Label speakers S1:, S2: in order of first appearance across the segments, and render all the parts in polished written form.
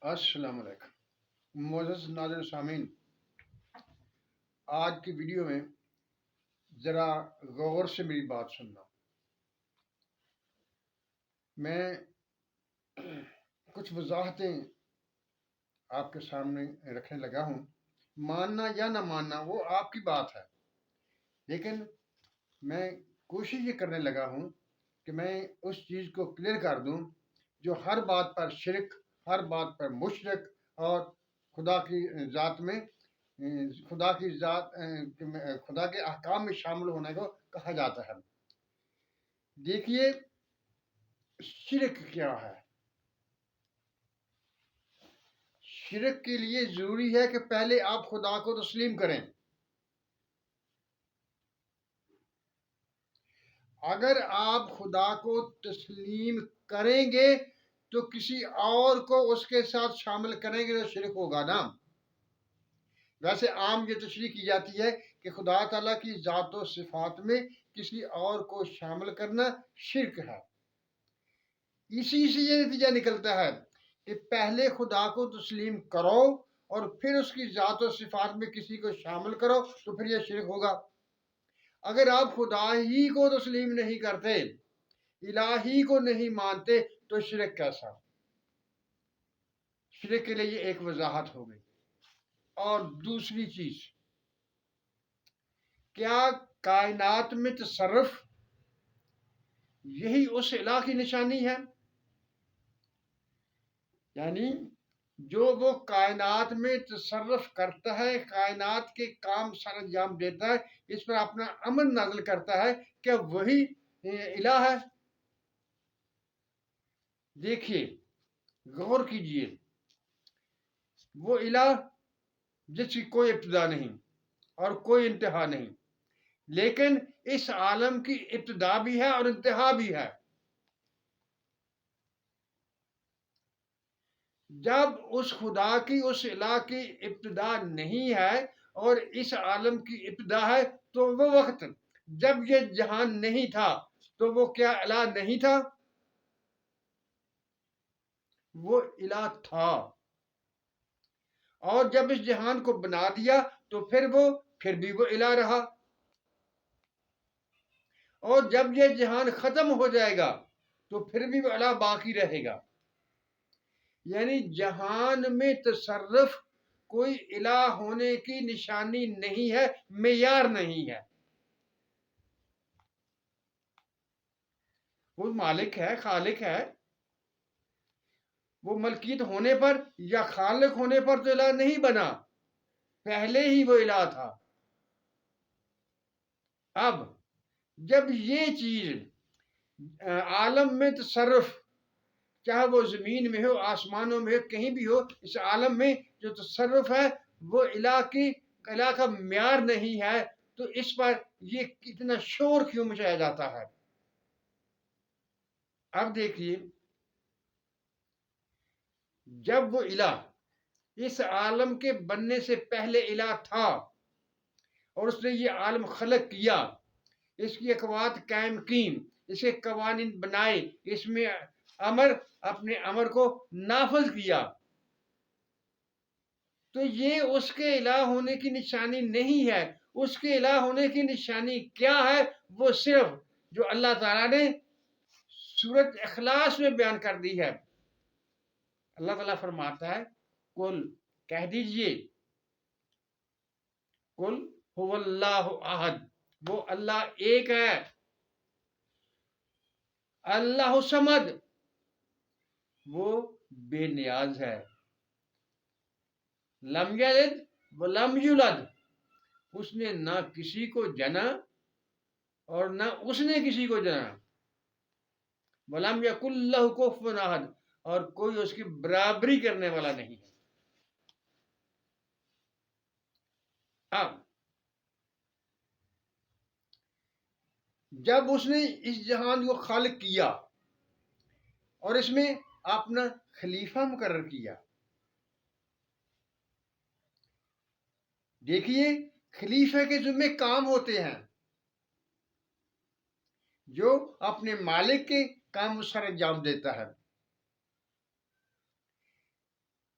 S1: السلام علیکم معزز ناظرین سامعین، آج کی ویڈیو میں ذرا غور سے میری بات سننا۔ میں کچھ وضاحتیں آپ کے سامنے رکھنے لگا ہوں، ماننا یا نہ ماننا وہ آپ کی بات ہے، لیکن میں کوشش یہ کرنے لگا ہوں کہ میں اس چیز کو کلیئر کر دوں جو ہر بات پر شرک، ہر بات پر مشرک اور خدا کی ذات میں خدا کے احکام میں شامل ہونے کو کہا جاتا ہے۔ دیکھیے، شرک کیا ہے؟ شرک کے لیے ضروری ہے کہ پہلے آپ خدا کو تسلیم کریں۔ اگر آپ خدا کو تسلیم کریں گے تو کسی اور کو اس کے ساتھ شامل کریں گے تو شرک ہوگا نا۔ ویسے عام یہ تشریح کی جاتی ہے کہ خدا تعالیٰ کی ذات و صفات میں کسی اور کو شامل کرنا شرک ہے۔ اسی سے یہ نتیجہ نکلتا ہے کہ پہلے خدا کو تسلیم کرو اور پھر اس کی ذات و صفات میں کسی کو شامل کرو تو پھر یہ شرک ہوگا۔ اگر آپ خدا ہی کو تسلیم نہیں کرتے، الہی کو نہیں مانتے، تو شرک کیسا؟ شرک کے لیے یہ ایک وضاحت ہو گئی۔ اور دوسری چیز، کیا کائنات میں تصرف یہی اس الہ کی نشانی ہے؟ یعنی جو وہ کائنات میں تصرف کرتا ہے، کائنات کے کام سر انجام دیتا ہے، اس پر اپنا امر نازل کرتا ہے، کیا وہی الہ ہے؟ دیکھیے، غور کیجئے، وہ الہ جس کی کوئی ابتدا نہیں اور کوئی انتہا نہیں، لیکن اس عالم کی ابتدا بھی ہے اور انتہا بھی ہے۔ جب اس خدا کی، اس الہ کی ابتدا نہیں ہے اور اس عالم کی ابتدا ہے، تو وہ وقت جب یہ جہان نہیں تھا تو وہ کیا الہ نہیں تھا؟ وہ الہ تھا، اور جب اس جہان کو بنا دیا تو پھر بھی وہ الہ رہا، اور جب یہ جہان ختم ہو جائے گا تو پھر بھی وہ الہ باقی رہے گا۔ یعنی جہان میں تصرف کوئی الہ ہونے کی نشانی نہیں ہے، معیار نہیں ہے۔ وہ مالک ہے، خالق ہے، وہ ملکیت ہونے پر یا خالق ہونے پر تو الہ نہیں بنا، پہلے ہی وہ الہ تھا۔ اب جب یہ چیز عالم میں تصرف، چاہے وہ زمین میں ہو، آسمانوں میں ہو، کہیں بھی ہو، اس عالم میں جو تصرف ہے وہ الہ کا معیار نہیں ہے، تو اس پر یہ اتنا شور کیوں مچایا جاتا ہے؟ اب دیکھیے، جب وہ الہ اس عالم کے بننے سے پہلے الہ تھا اور اس نے یہ عالم خلق کیا، اس کی اقوات قائم کی، اس کے قوانین بنائے، اس میں اپنے امر کو نافذ کیا، تو یہ اس کے الہ ہونے کی نشانی نہیں ہے۔ اس کے الہ ہونے کی نشانی کیا ہے؟ وہ صرف جو اللہ تعالیٰ نے سورۃ اخلاص میں بیان کر دی ہے۔ اللہ تعالیٰ فرماتا ہے، قل، کہہ دیجئے، قل هو اللہ احد، وہ اللہ ایک ہے، اللہ صمد، وہ بے نیاز ہے، لم یلد ولم یولد، اس نے نہ کسی کو جنا اور نہ اس نے کسی کو جنا، ولم یکن لہ کفوا احد، اور کوئی اس کی برابری کرنے والا نہیں ہے۔ اب جب اس نے اس جہان کو خالق کیا اور اس میں اپنا خلیفہ مقرر کیا، دیکھیے، خلیفہ کے ذمہ کام ہوتے ہیں جو اپنے مالک کے کام سر انجام دیتا ہے۔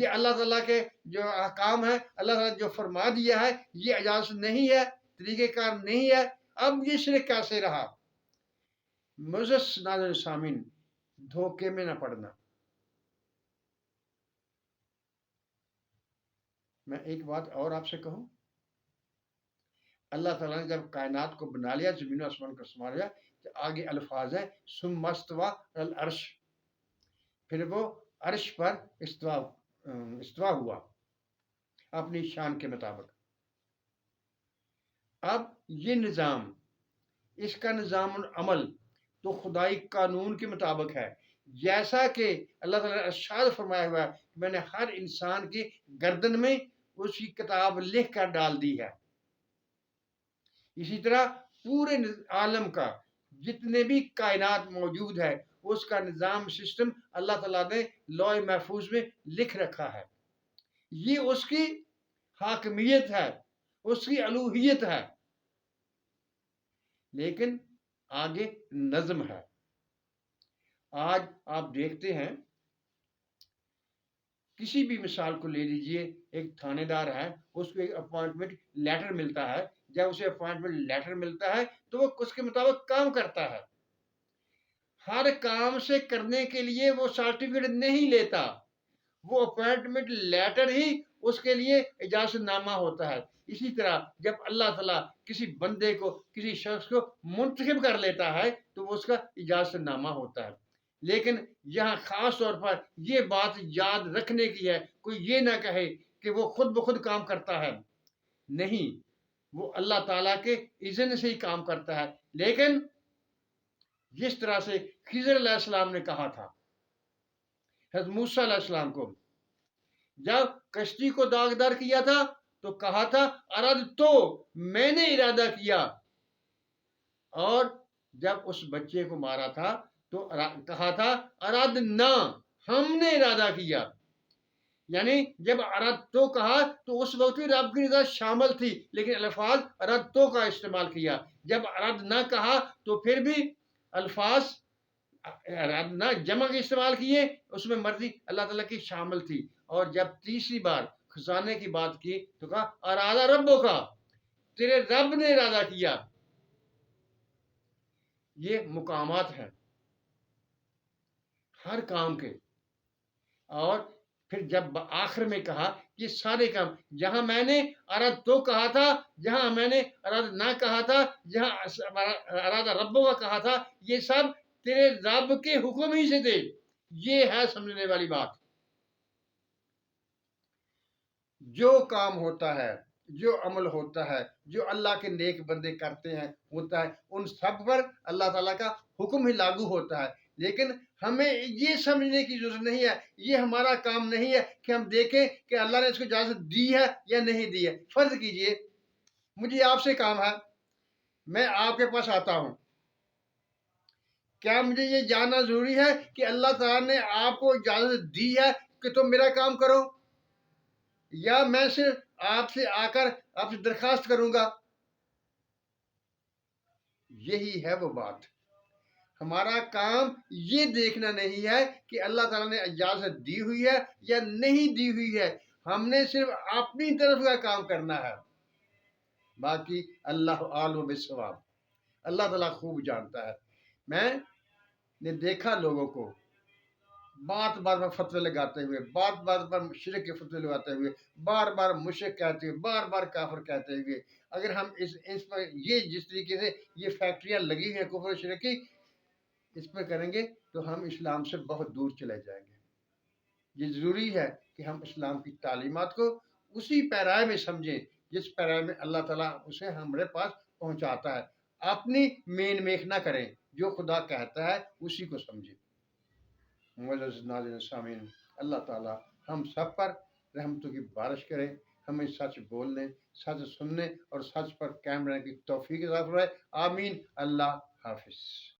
S1: یہ اللہ تعالیٰ کے جو احکام ہے، اللہ تعالیٰ جو فرما دیا ہے، یہ اجازت نہیں ہے، طریقہ کار نہیں ہے، اب یہ شرک کیسے رہا؟ معزز ناظرین سامعین، دھوکے میں نہ پڑنا۔ میں ایک بات اور آپ سے کہوں، اللہ تعالیٰ نے جب کائنات کو بنا لیا، زمین و آسمان کو سنبھال لیا، تو آگے الفاظ ہے ثم استوى علی العرش، پھر وہ عرش پر استوا ہوا اپنی شان کے مطابق۔ اب یہ نظام، اس کا نظام العمل تو خدائی قانون کے مطابق ہے، جیسا کہ اللہ تعالیٰ نے ارشاد فرمایا ہوا ہے کہ میں نے ہر انسان کی گردن میں اس کی کتاب لکھ کر ڈال دی ہے۔ اسی طرح پورے عالم کا جتنے بھی کائنات موجود ہے، اس کا نظام سسٹم اللہ تعالیٰ نے لوح محفوظ میں لکھ رکھا ہے۔ یہ اس کی حاکمیت ہے، اس کی الوہیت ہے، لیکن آگے نظم ہے۔ آج آپ دیکھتے ہیں، کسی بھی مثال کو لے لیجئے، ایک تھانے دار ہے، اس کو ایک اپوائنٹمنٹ لیٹر ملتا ہے، جب اسے اپوائنٹمنٹ لیٹر ملتا ہے تو وہ اس کے مطابق کام کرتا ہے۔ ہر کام سے کرنے کے لیے وہ سرٹیفکیٹ نہیں لیتا، وہ اپوائنٹمنٹ لیٹر ہی اس کے لیے اجازت نامہ ہوتا ہے۔ اسی طرح جب اللہ تعالیٰ کسی بندے کو، کسی شخص کو منتخب کر لیتا ہے تو وہ اس کا اجازت نامہ ہوتا ہے۔ لیکن یہاں خاص طور پر یہ بات یاد رکھنے کی ہے، کوئی یہ نہ کہے کہ وہ خود بخود کام کرتا ہے، نہیں، وہ اللہ تعالیٰ کے اذن سے ہی کام کرتا ہے۔ لیکن جس طرح سے خضر علیہ السلام نے کہا تھا حضرت موسیٰ علیہ السلام کو، جب کشتی کو داغدار کیا تھا تو کہا تھا اراد تو، میں نے ارادہ کیا، اور جب اس بچے کو مارا تھا تو کہا تھا اراد نہ، ہم نے ارادہ کیا۔ یعنی جب اراد تو کہا تو اس وقت بھی رب کی رضا شامل تھی، لیکن الفاظ اراد تو کا استعمال کیا۔ جب اراد نہ کہا تو پھر بھی الفاظ نہ جمع کے استعمال کیے، اس میں مرضی اللہ تعالیٰ کی شامل تھی۔ اور جب تیسری بار خزانے کی بات کی تو کہا ارادہ ربوں کا، تیرے رب نے ارادہ کیا۔ یہ مقامات ہیں ہر کام کے۔ اور پھر جب آخر میں کہا یہ سارے کام، جہاں میں نے اراد تو کہا تھا، جہاں میں نے اراد نہ کہا تھا، جہاں ارادہ ربوں کا کہا تھا، یہ سب تیرے رب کے حکم ہی سے تھے۔ یہ ہے سمجھنے والی بات۔ جو کام ہوتا ہے، جو عمل ہوتا ہے، جو اللہ کے نیک بندے کرتے ہیں ہوتا ہے، ان سب پر اللہ تعالیٰ کا حکم ہی لاگو ہوتا ہے۔ لیکن ہمیں یہ سمجھنے کی ضرورت نہیں ہے، یہ ہمارا کام نہیں ہے کہ ہم دیکھیں کہ اللہ نے اس کو اجازت دی ہے یا نہیں دی ہے۔ فرض کیجئے مجھے آپ سے کام ہے، میں آپ کے پاس آتا ہوں، کیا مجھے یہ جاننا ضروری ہے کہ اللہ تعالیٰ نے آپ کو اجازت دی ہے کہ تم میرا کام کرو، یا میں صرف آپ سے آ کر آپ سے درخواست کروں گا؟ یہی ہے وہ بات۔ ہمارا کام یہ دیکھنا نہیں ہے کہ اللہ تعالیٰ نے اجازت دی ہوئی ہے یا نہیں دی ہوئی ہے، ہم نے صرف اپنی طرف کا کام کرنا ہے، باقی اللہ عالم بالصواب، اللہ تعالیٰ خوب جانتا ہے۔ میں نے دیکھا لوگوں کو بات بار پر فتوے لگاتے ہوئے، بات بار پر شرک کے فتوے لگاتے ہوئے، بار بار مشرک کہتے ہوئے، بار بار کافر کہتے ہوئے، اگر ہم اس پر یہ جس طریقے سے یہ فیکٹریاں لگی ہیں کفر شرک کی، اس پر کریں گے تو ہم اسلام سے بہت دور چلے جائیں گے۔ یہ ضروری ہے کہ ہم اسلام کی تعلیمات کو اسی پیرائے میں سمجھیں جس پیرائے میں اللہ تعالیٰ اسے ہمارے پاس پہنچاتا ہے۔ اپنی مین میخ نہ کریں، جو خدا کہتا ہے اسی کو سمجھیں۔ معزز ناظرین سامعین، اللہ تعالیٰ ہم سب پر رحمتوں کی بارش کرے، ہمیں سچ بولنے، سچ سننے اور سچ پر قائم رہنے کی توفیق عطا فرمائے۔ آمین۔ اللہ حافظ۔